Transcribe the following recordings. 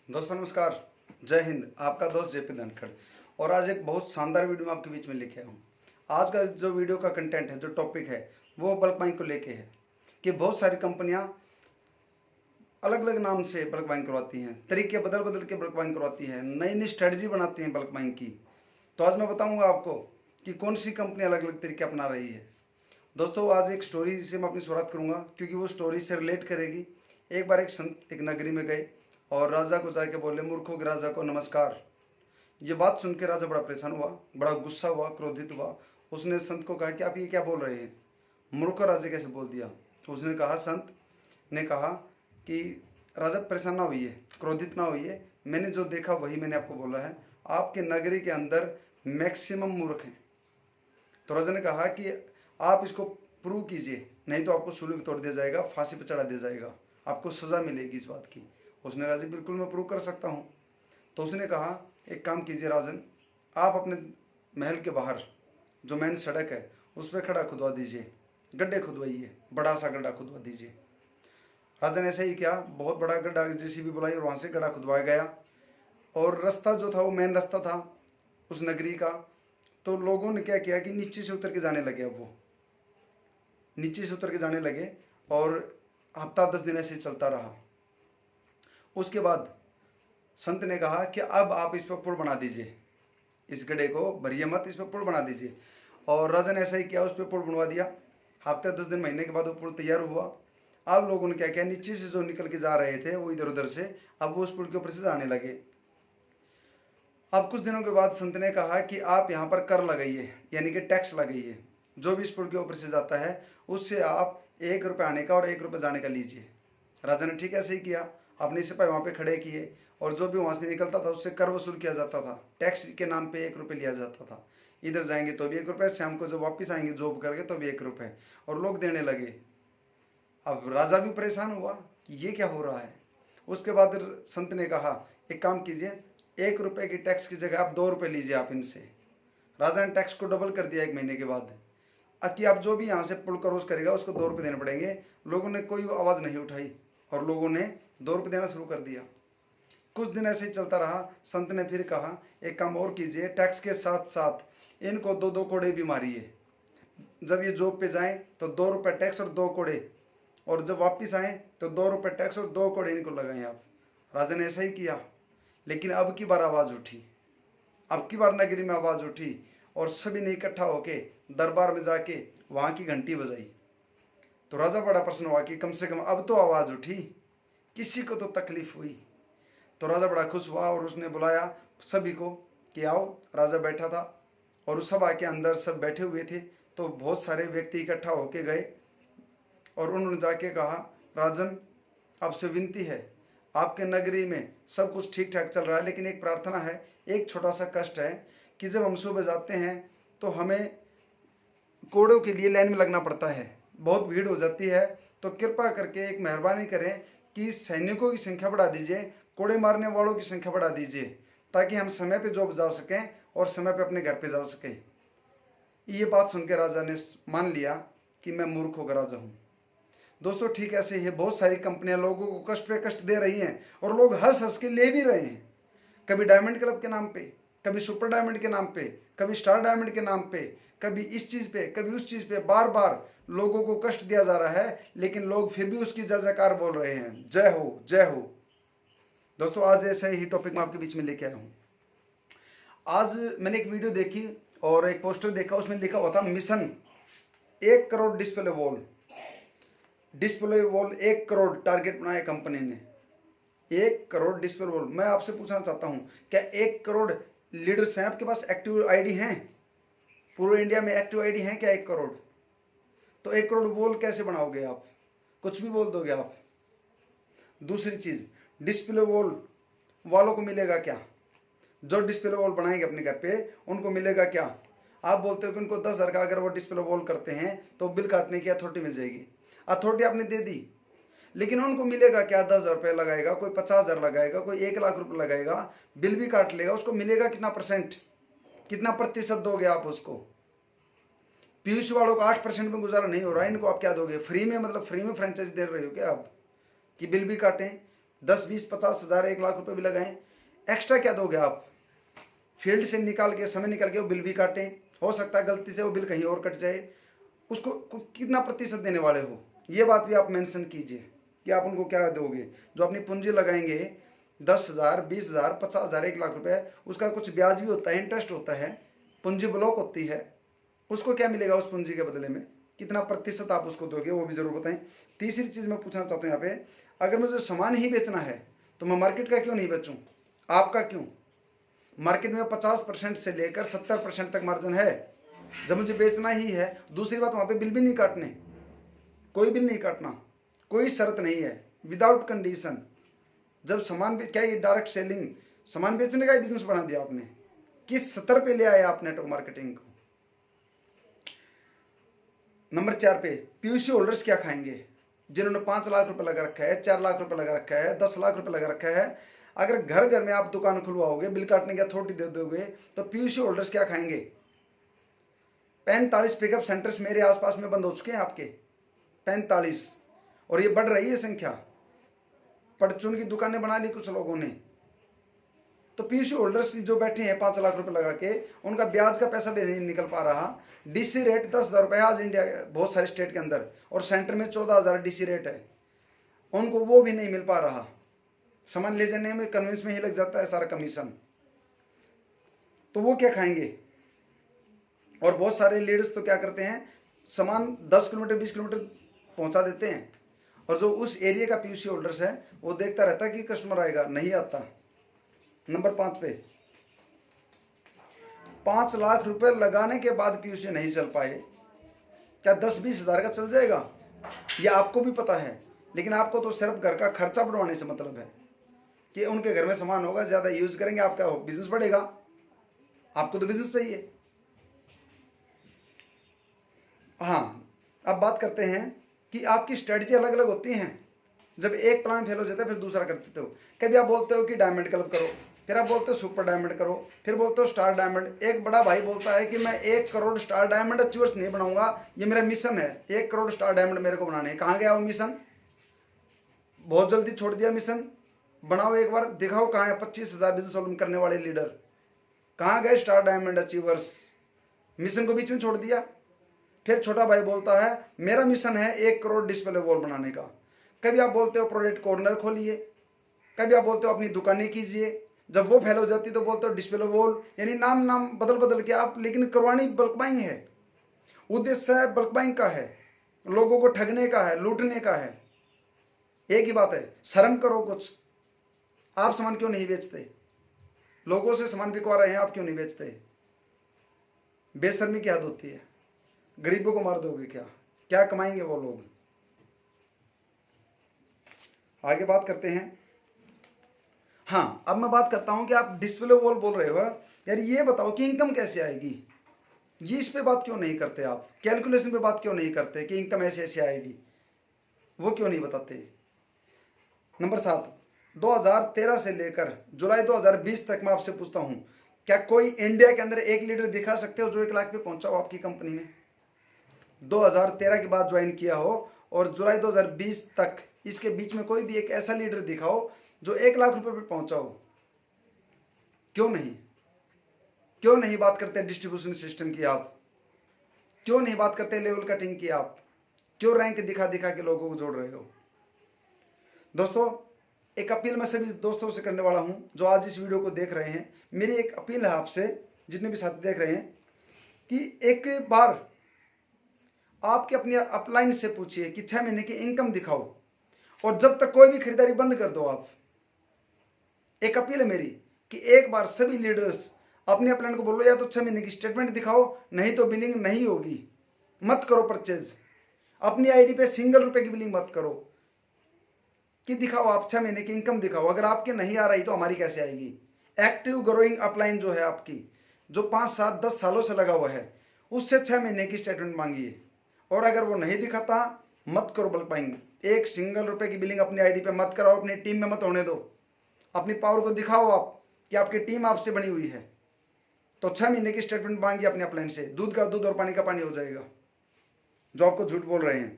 दोस्तों नमस्कार, जय हिंद। आपका दोस्त जेपी धनखड़ और आज एक बहुत शानदार वीडियो मैं आपके बीच में लेके आया हूँ। आज का जो वीडियो का कंटेंट है, जो टॉपिक है, वो बल्क बाइंग को लेके है कि बहुत सारी कंपनियां अलग अलग नाम से बल्क बाइंग करवाती हैं, तरीके बदल बदल के बल्क बाइंग करवाती हैं, नई नई स्ट्रेटजी बनाती हैं बल्क बाइंग की। तो आज मैं बताऊँगा आपको कि कौन सी कंपनी अलग अलग तरीके अपना रही है। दोस्तों आज एक स्टोरी से मैं अपनी शुरुआत करूँगा क्योंकि वो स्टोरी से रिलेट करेगी। एक बार एक संत एक नगरी में गए और राजा को जाके बोले, मूर्खों के राजा को नमस्कार। ये बात सुन के राजा बड़ा परेशान हुआ, बड़ा गुस्सा हुआ, क्रोधित हुआ। उसने संत को कहा कि आप ये क्या बोल रहे हैं, मूर्ख राजा कैसे बोल दिया। तो उसने कहा, संत ने कहा कि राजा परेशान ना होइए, क्रोधित ना होइए, मैंने जो देखा वही मैंने आपको बोला है। आपके नगरी के अंदर मैक्सिमम मूर्ख हैं। तो राजा ने कहा कि आप इसको प्रूव कीजिए, नहीं तो आपको सूली पे तोड़ दिया जाएगा, फांसी पर चढ़ा दिया जाएगा, आपको सज़ा मिलेगी इस बात की। उसने कहा जी बिल्कुल मैं प्रूव कर सकता हूँ। तो उसने कहा एक काम कीजिए राजन, आप अपने महल के बाहर जो मेन सड़क है उस पर खड़ा खुदवा दीजिए, गड्ढे खुदवाइए, बड़ा सा गड्ढा खुदवा दीजिए। राजा ने ऐसा ही किया, बहुत बड़ा गड्ढा जेसीबी बुलाई और वहाँ से गड्ढा खुदवाया गया। और रास्ता जो था वो मेन रास्ता था उस नगरी का। तो लोगों ने क्या किया कि नीचे से उतर के जाने लगे। अब वो नीचे से उतर के जाने लगे और हफ्ता 10 दिन ऐसे चलता रहा। उसके बाद संत ने कहा कि अब आप इस पर पुल बना दीजिए, इस गड्ढे को भरिए मत, इस पर पुल बना दीजिए। और राजा ने ऐसा ही किया, उस पर पुल बनवा दिया। हफ्ते 10 दिन महीने के बाद वो पुल तैयार हुआ। अब लोगों ने क्या किया, नीचे से जो निकल के जा रहे थे वो इधर उधर से, अब वो उस पुल के ऊपर से जाने लगे। अब कुछ दिनों के बाद संत ने कहा कि आप यहाँ पर कर लगाइए, यानी कि टैक्स लगाइए। जो भी इस पुल के ऊपर से जाता है उससे आप 1 रुपये आने का और 1 रुपये जाने का लीजिए। राजा ने ठीक ऐसे ही किया, अपने सिपाही वहाँ पे खड़े किए और जो भी वहाँ से निकलता था उससे कर वसूल किया जाता था। टैक्स के नाम पे 1 रुपये लिया जाता था। इधर जाएंगे तो भी 1 रुपये, शाम को जब वापस आएंगे जॉब करके तो भी 1 रुपये, और लोग देने लगे। अब राजा भी परेशान हुआ कि ये क्या हो रहा है। उसके बाद संत ने कहा एक काम कीजिए, 1 रुपये की टैक्स की जगह आप 2 रुपये लीजिए आप इनसे। राजा ने टैक्स को डबल कर दिया 1 महीने के बाद, कि आप जो भी यहाँ से पुल क्रॉस करेगा उसको 2 रुपये देने पड़ेंगे। लोगों ने कोई आवाज़ नहीं उठाई और लोगों ने 2 रुपये देना शुरू कर दिया। कुछ दिन ऐसे ही चलता रहा। संत ने फिर कहा एक काम और कीजिए, टैक्स के साथ साथ इनको 2-2 कोड़े भी मारिए। जब ये जॉब पे जाएं तो 2 रुपये टैक्स और 2 कोड़े, और जब वापस आए तो 2 रुपये टैक्स और 2 कोड़े इनको लगाएं आप। राजा ने ऐसा ही किया। लेकिन अब की बार आवाज़ उठी, अब की बार नगरी में आवाज़ उठी और सभी ने इकट्ठा होके दरबार में जाके वहाँ की घंटी बजाई। तो राजा बड़ा प्रसन्न हुआ कि कम से कम अब तो आवाज़ उठी, किसी को तो तकलीफ हुई। तो राजा बड़ा खुश हुआ और उसने बुलाया सभी को कि आओ। राजा बैठा था और उस सभा के अंदर सब बैठे हुए थे। तो बहुत सारे व्यक्ति इकट्ठा होके गए और उन्होंने जाके कहा, राजन आपसे विनती है, आपके नगरी में सब कुछ ठीक ठाक चल रहा है, लेकिन एक प्रार्थना है, एक छोटा सा कष्ट है कि जब हम सुबह जाते हैं तो हमें कोड़ों के लिए लाइन में लगना पड़ता है, बहुत भीड़ हो जाती है। तो कृपा करके एक मेहरबानी करें कि सैनिकों की संख्या बढ़ा दीजिए, कोड़े मारने वालों की संख्या बढ़ा दीजिए, ताकि हम समय पे जॉब जा सकें और समय पे अपने घर पे जा सकें। ये बात सुन के राजा ने मान लिया कि मैं मूर्खों का राजा हूँ। दोस्तों ठीक ऐसे ही बहुत सारी कंपनियां लोगों को कष्ट पे कष्ट दे रही हैं और लोग हंस हंस के ले भी रहे हैं। कभी डायमंड क्लब के नाम पे, कभी सुपर डायमंड के नाम पे, कभी स्टार डायमंड के नाम पे, कभी इस चीज़ पे, कभी उस चीज़ पे, बार बार लोगों को कष्ट दिया जा रहा है, लेकिन लोग फिर भी उसकी जय जयकार बोल रहे हैं, जय हो जय हो। दोस्तों आज ऐसा ही टॉपिक मैं आपके बीच में लेके आया हूँ। आज मैंने एक वीडियो देखी और एक पोस्टर देखा, उसमें लिखा हुआ था mission 1 crore display wall. Display wall 1 crore target बनाया कंपनी ने, 1 करोड़ डिस्प्ले वॉल। मैं आपसे पूछना चाहता हूं, क्या 1 करोड़ लीडर्स हैं आपके पास, एक्टिव आईडी हैं पूरे इंडिया में? एक्टिव आईडी हैं क्या 1 करोड़? तो 1 करोड़ वॉल कैसे बनाओगे आप? कुछ भी बोल दोगे आप। दूसरी चीज, डिस्प्ले वॉल वालों को मिलेगा क्या? जो डिस्प्ले वॉल बनाएंगे अपने घर पे उनको मिलेगा क्या? आप बोलते हो कि उनको 10,000 का अगर वो डिस्प्ले वॉल करते हैं तो बिल काटने की अथॉरिटी मिल जाएगी। अथॉरिटी आपने दे दी, लेकिन उनको मिलेगा क्या? 10,000 रुपये लगाएगा कोई, 50,000 लगाएगा कोई, 1 लाख रुपये लगाएगा, बिल भी काट लेगा, उसको मिलेगा कितना परसेंट, कितना प्रतिशत दोगे आप उसको? पीयूष वालों का 8% में गुजारा नहीं हो रहा है, इनको आप क्या दोगे? फ्री में, मतलब फ्री में फ्रेंचाइजी दे रहे हो क्या आप कि बिल भी काटें? 10, 20, 50,000, 1 लाख रुपए भी लगाएं, एक्स्ट्रा क्या दोगे आप? फील्ड से निकाल के, समय निकाल के वो बिल भी काटें, हो सकता है गलती से वो बिल कहीं और कट जाए, उसको कितना प्रतिशत देने वाले हो, ये बात भी आप मेंशन कीजिए कि आप उनको क्या दोगे। जो अपनी पूंजी लगाएंगे 10,000, 20,000, 50,000, 1 लाख रुपए, उसका कुछ ब्याज भी होता है, इंटरेस्ट होता है, पूंजी ब्लॉक होती है, उसको क्या मिलेगा उस पूंजी के बदले में, कितना प्रतिशत आप उसको दोगे, वो भी जरूर बताएं। तीसरी चीज मैं पूछना चाहता हूँ यहाँ पे, अगर मुझे सामान ही बेचना है तो मैं मार्केट का क्यों नहीं बेचूं, आपका क्यों? मार्केट में 50% से लेकर 70% तक मार्जिन है, जब मुझे बेचना ही है। दूसरी बात, वहां पे बिल भी नहीं काटने, कोई बिल नहीं काटना, कोई शर्त नहीं है, विदाउट कंडीशन। जब सामान क्या ये डायरेक्ट सेलिंग, सामान बेचने का ही बिजनेस बना दिया आपने, किस स्तर पे ले आए आप नेटवर्क मार्केटिंग को। नंबर 4 पे पीयूसी होल्डर्स क्या खाएंगे, जिन्होंने 5 लाख रुपए लगा रखा है, 4 लाख रुपए लगा रखा है, 10 लाख रुपए लगा रखा है। अगर घर घर में आप दुकान खुलवाओगे, बिल काटने की अथॉरिटी दे दोगे, तो पीयूसी होल्डर्स क्या खाएंगे? 45 पिकअप सेंटर्स मेरे आसपास में बंद हो चुके हैं आपके, 45, और ये बढ़ रही है संख्या। परचून की दुकानें बना ली कुछ लोगों ने। तो पीयूसी होल्डर्स जो बैठे हैं 5 लाख रुपए लगा के, उनका ब्याज का पैसा भी नहीं निकल पा रहा। डीसी रेट 10,000 रुपए आज इंडिया बहुत सारे स्टेट के अंदर, और सेंटर में 14,000 डीसी रेट है, उनको वो भी नहीं मिल पा रहा। सामान ले जाने में, कन्विंस में ही लग जाता है सारा कमीशन, तो वो क्या खाएंगे? और बहुत सारे लीडर्स तो क्या करते हैं, सामान 10 किलोमीटर 20 किलोमीटर पहुंचा देते हैं, और जो उस एरिया का पीयूसी होल्डर्स है वो देखता रहता है कि कस्टमर आएगा, नहीं आता। नंबर 5 पे 5 लाख रुपए लगाने के बाद पीयूसी नहीं चल पाए, क्या 10-20 हजार का चल जाएगा? ये आपको भी पता है, लेकिन आपको तो सिर्फ घर का खर्चा बढ़वाने से मतलब है कि उनके घर में सामान होगा, ज्यादा यूज करेंगे, आपका बिजनेस बढ़ेगा, आपको तो बिजनेस चाहिए। हाँ, अब बात करते हैं कि आपकी स्ट्रेटजी अलग अलग होती हैं। जब एक प्लान फेल हो जाता है फिर दूसरा कर देते हो। कभी आप बोलते हो कि डायमंड क्लब करो, फिर आप बोलते हो सुपर डायमंड करो, फिर बोलते हो स्टार डायमंड। एक बड़ा भाई बोलता है कि मैं 1 करोड़ स्टार डायमंड अचीवर्स नहीं बनाऊंगा, ये मेरा मिशन है, 1 करोड़ स्टार डायमंड मेरे को बनाने हैं। कहाँ गया वो मिशन? बहुत जल्दी छोड़ दिया मिशन। बनाओ एक बार, दिखाओ कहाँ है 25,000 बिजनेस सॉल्व करने वाले लीडर, कहाँ गए स्टार डायमंड अचीवर्स? मिशन को बीच में छोड़ दिया। फिर छोटा भाई बोलता है मेरा मिशन है 1 करोड़ डिस्प्ले वॉल बनाने का। कभी आप बोलते हो प्रोडक्ट कॉर्नर खोलिए, कभी आप बोलते हो अपनी दुकानें कीजिए, जब वो फेल हो जाती तो बोलते हो डिस्प्ले वॉल, यानी नाम बदल बदल के आप, लेकिन करवानी बल्क बाइंग है। उद्देश्य बल्क बाइंग का है, लोगों को ठगने का है, लूटने का है। एक ही बात है, शर्म करो कुछ। आप सामान क्यों नहीं बेचते? लोगों से सामान बिकवा रहे हैं, आप क्यों नहीं बेचते? बेशर्मी की हद होती है। गरीबों को मार दोगे क्या? क्या कमाएंगे वो लोग? आगे बात करते हैं। हाँ, अब मैं बात करता हूं कि आप डिस्प्ले वॉल बोल रहे हो यार, ये बताओ कि इनकम कैसे आएगी? ये इस पे बात क्यों नहीं करते आप? कैलकुलेशन पे बात क्यों नहीं करते कि इनकम ऐसे ऐसे आएगी? वो क्यों नहीं बताते? नंबर 7, 2013 से लेकर जुलाई 2020 तक मैं आपसे पूछता हूं, क्या कोई इंडिया के अंदर एक लीडर दिखा सकते हो जो 1 लाख पे पहुंचा हो आपकी कंपनी में? 2013 के बाद ज्वाइन किया हो और जुलाई 2020 तक, इसके बीच में कोई भी एक ऐसा लीडर दिखाओ जो 1 लाख रुपए पे पहुंचा हो। क्यों नहीं? क्यों नहीं बात करते डिस्ट्रीब्यूशन सिस्टम की आप? क्यों नहीं बात करते लेवल कटिंग की आप? क्यों रैंक दिखा दिखा के लोगों को जोड़ रहे हो? दोस्तों, एक अपील मैं सभी दोस्तों से करने वाला हूं जो आज इस वीडियो को देख रहे हैं। मेरी एक अपील है आपसे, जितने भी साथी देख रहे हैं, कि एक बार आपके अपने अपलाइन से पूछिए कि 6 महीने की इनकम दिखाओ, और जब तक कोई भी खरीदारी बंद कर दो आप। एक अपील है मेरी कि एक बार सभी लीडर्स अपने अपलाइन को बोलो, या तो 6 महीने की स्टेटमेंट दिखाओ, नहीं तो बिलिंग नहीं होगी। मत करो परचेज, अपनी आईडी पे सिंगल रुपए की बिलिंग मत करो, कि दिखाओ आप 6 महीने की इनकम दिखाओ। अगर आपके नहीं आ रही तो हमारी कैसे आएगी? एक्टिव ग्रोइंग अपलाइन जो है आपकी, जो 5, 7, 10 सालों से लगा हुआ है, उससे 6 महीने की स्टेटमेंट मांगिए। और अगर वो नहीं दिखाता, मत करो बल्क बाइंग। एक सिंगल रुपए की बिलिंग अपनी आईडी पे मत कराओ, अपनी टीम में मत होने दो। अपनी पावर को दिखाओ आप कि आपकी टीम आपसे बनी हुई है। तो 6 महीने की स्टेटमेंट मांगिए अपने अपलाइन से, दूध का दूध और पानी का पानी हो जाएगा जो आपको झूठ बोल रहे हैं।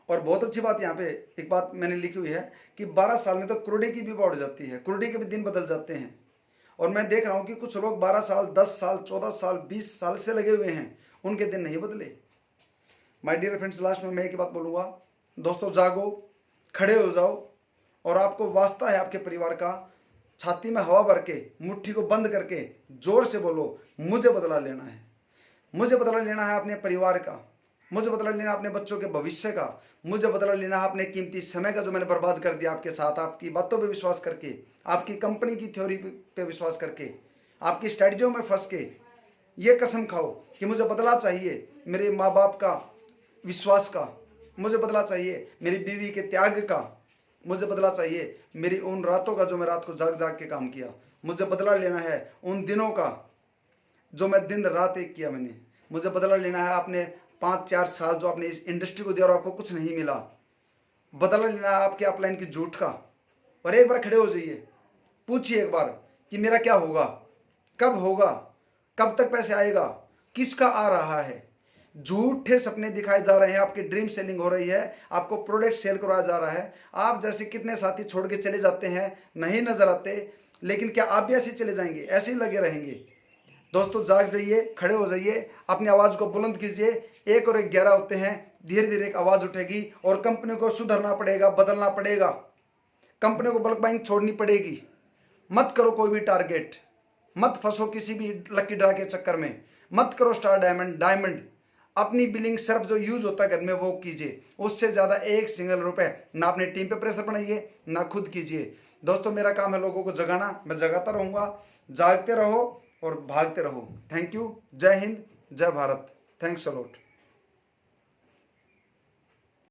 और बहुत अच्छी बात यहाँ पे एक बात मैंने लिखी हुई है कि 12 साल में तो कुर्डी की भी बढ़ जाती है, कुर्डी के भी दिन बदल जाते हैं। और मैं देख रहा हूँ कि कुछ लोग 12 साल, 10 साल, 14 साल, 20 साल से लगे हुए हैं, उनके दिन नहीं बदले। माय डियर फ्रेंड्स, लास्ट में मैं एक बात बोलूँगा, दोस्तों जागो, खड़े हो जाओ, और आपको वास्ता है आपके परिवार का, छाती में हवा भर के, मुट्ठी को बंद करके जोर से बोलो, मुझे बदला लेना है, मुझे बदला लेना है अपने परिवार का, मुझे बदला लेना अपने बच्चों के भविष्य का, मुझे बदला लेना है अपने कीमती समय का जो मैंने बर्बाद कर दिया आपके साथ, आपकी बातों पे विश्वास करके, आपकी कंपनी की थ्योरी पे विश्वास करके, आपकी स्ट्रेटजियों में फंस के। ये कसम खाओ कि मुझे बदला चाहिए मेरे माँ बाप का विश्वास का, मुझे बदला चाहिए मेरी बीवी के त्याग का, मुझे बदला चाहिए मेरी उन रातों का जो मैं रात को जाग जाग के काम किया, मुझे बदला लेना है उन दिनों का जो मैं दिन रात एक किया मैंने, मुझे बदला लेना है अपने 5-4 साल जो आपने इस इंडस्ट्री को दिया और आपको कुछ नहीं मिला, बदला लेना है आपके अपलाइन की झूठ का। और एक बार खड़े हो जाइए, पूछिए एक बार कि मेरा क्या होगा, कब होगा, कब तक पैसे आएगा, किसका आ रहा है। झूठे सपने दिखाए जा रहे हैं, आपकी ड्रीम सेलिंग हो रही है, आपको प्रोडक्ट सेल करवाया जा रहा है। आप जैसे कितने साथी छोड़ के चले जाते हैं, नहीं नजर आते, लेकिन क्या आप भी ऐसे चले जाएंगे, ऐसे ही लगे रहेंगे। दोस्तों जाग जाइए, खड़े हो जाइए, अपनी आवाज़ को बुलंद कीजिए। 1 और 1 11 होते हैं, धीरे धीरे एक आवाज़ उठेगी और कंपनी को सुधरना पड़ेगा, बदलना पड़ेगा, कंपनी को बल्क बाइंग छोड़नी पड़ेगी। मत करो कोई भी टारगेट, मत फंसो किसी भी लकी ड्रा के चक्कर में, मत करो स्टार डायमंड। अपनी बिलिंग सिर्फ जो यूज होता है घर में वो कीजिए, उससे ज़्यादा एक सिंगल रुपए ना अपने टीम पे प्रेशर बनाइए, ना खुद कीजिए। दोस्तों मेरा काम है लोगों को जगाना, मैं जगाता रहूँगा। जागते रहो और भागते रहो। Thank you. जय हिंद, जय भारत। Thanks a lot.